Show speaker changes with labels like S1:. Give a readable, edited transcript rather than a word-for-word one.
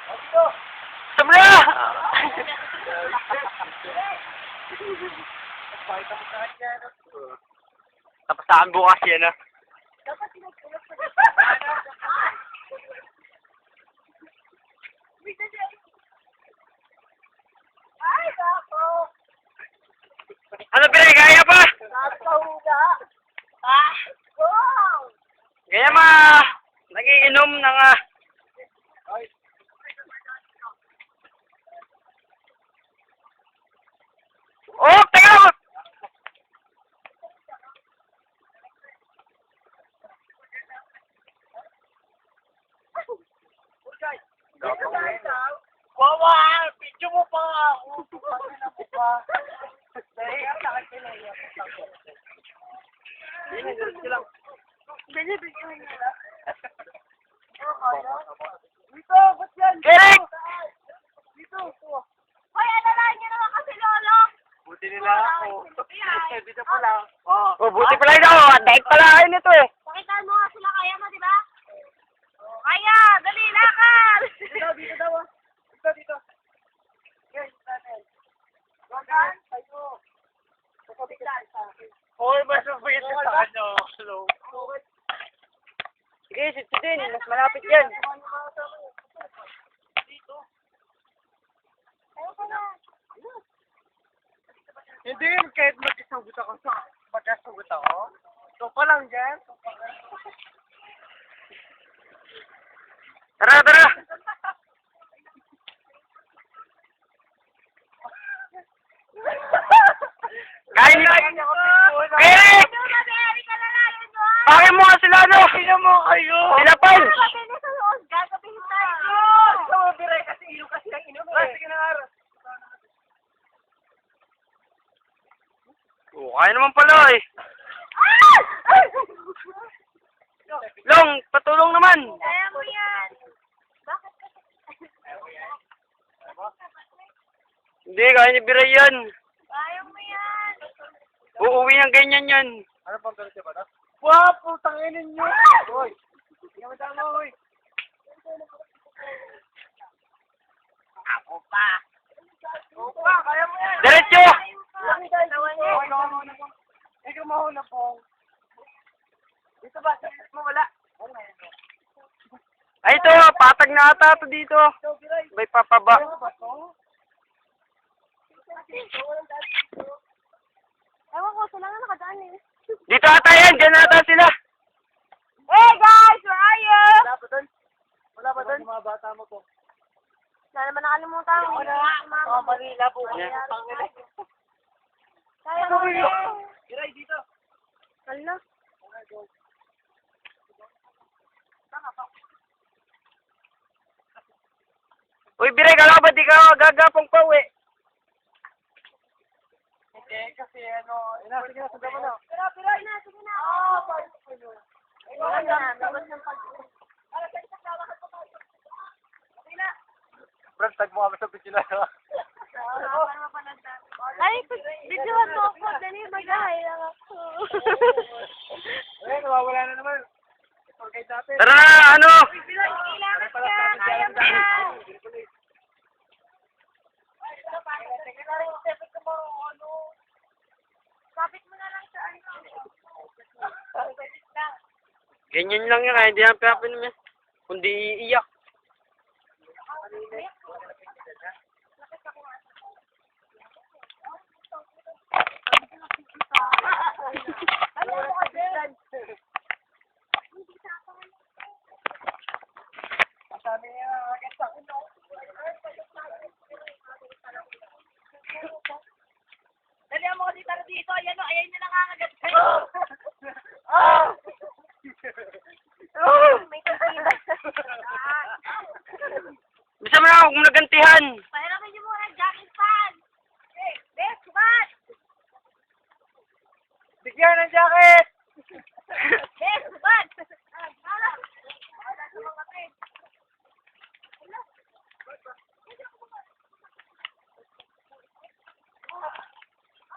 S1: Sobra! Tapos saan bukas yan, ah.
S2: Ay, ako!
S1: Ano, Bire? Kaya pa?
S2: Nakahuga! Ah! Wow!
S1: Kaya nagiinom ng Oh, teka lang!
S2: Wawa! Video mo pa nga ako! Pagkakit na mo pa! Dahil ang sakit nila yun. Dali, video nila. Dito! Ba't yan?
S1: Eric!
S2: Dito! Hoy, alalahan niyo naman kasi, Lolo!
S1: Buti nila ako.
S2: Dito pa lang.
S1: Oh, buti pala ito. Daig pala kayo nito eh.
S2: Pakitaan mo nga sila, kaya mo, di ba? Kaya! Dali, lakad! Dito daw ah. Dito. Yes, natin. Rogan, tayo. Pagkabitan sa akin.
S1: Hoy, mas mabait sa kanya. Hello. Sige, sit din. Mas malapit yan.
S2: Dito. Ayaw pa na.
S1: Hindi, kahit magkasugot ako sa magkasugot ako. Ito pa lang dyan. Tara, tara! Kain niyo! Eric! Bakit mo nga sila, ano? Sino mo kayo? Sila pa!
S2: Gagabihin tayo.
S1: Biray kasi iyo kasi ang inom eh. Sige na nga. Oh, kaya naman pala eh. Long, patulong naman.
S2: Kaya mo yan. Bakit kasi?
S1: Hindi, kaya ni Biray yan.
S2: Kaya mo yan.
S1: Uuwi ng ganyan yan.
S3: Ano pang galit ba ito?
S1: Wow, putang inin nyo.
S3: Hoy! Hindi ka matama, hoy!
S1: Ako pa.
S2: Kaya mo yan.
S1: Diretso!
S3: Ikaw mahuna po.
S2: Dito ba? Mo wala.
S1: Ay, ito, patag na ata ito dito. May papaba.
S2: Ewan ko, sila nga nakadaan eh.
S1: Dito ata yan, dyan ata sila.
S2: Hey guys, where are you?
S3: Wala pa doon? Wala pa doon? Mga bata mo po.
S2: Wala naman nakalimutan.
S3: Mga Manila po.
S1: Yeah.
S2: Kaya mo yan.
S3: Giray, dito.
S2: Hala.
S1: Uy, Biray, kala ko ba di ka gagapong pa uwi?
S3: Hindi, kasi ano, sige na, sundan mo na.
S2: Piray na, sige na. Oo, pwede ko yun. Wala na, labas ng pag... Okay na.
S3: Brad, tag mo kami sa piscina.
S2: Ay, videohan mo ako. Dali, mag-ahay lang ako.
S3: Eh, nawawala na naman. Tour guide natin.
S1: Tara na, ano?
S2: Kailangan ka. Kaya mo yan. Kapit mo na lang sa ano.
S1: Ganyan lang yun, hindi naman pinapin niya. Kundi iiyak.
S2: Ano mo ka dyan?
S3: Sabi niya, agad sa akin, no?
S2: Dali mo ko dito. Ayan o, ayan na nangangagat sa'yo. May kasila.
S1: Bisa mo na ako kung nagantihan.
S2: Pahiramin niyo muna ang jacket pan. Let's go!
S3: Bigyan ng jacket!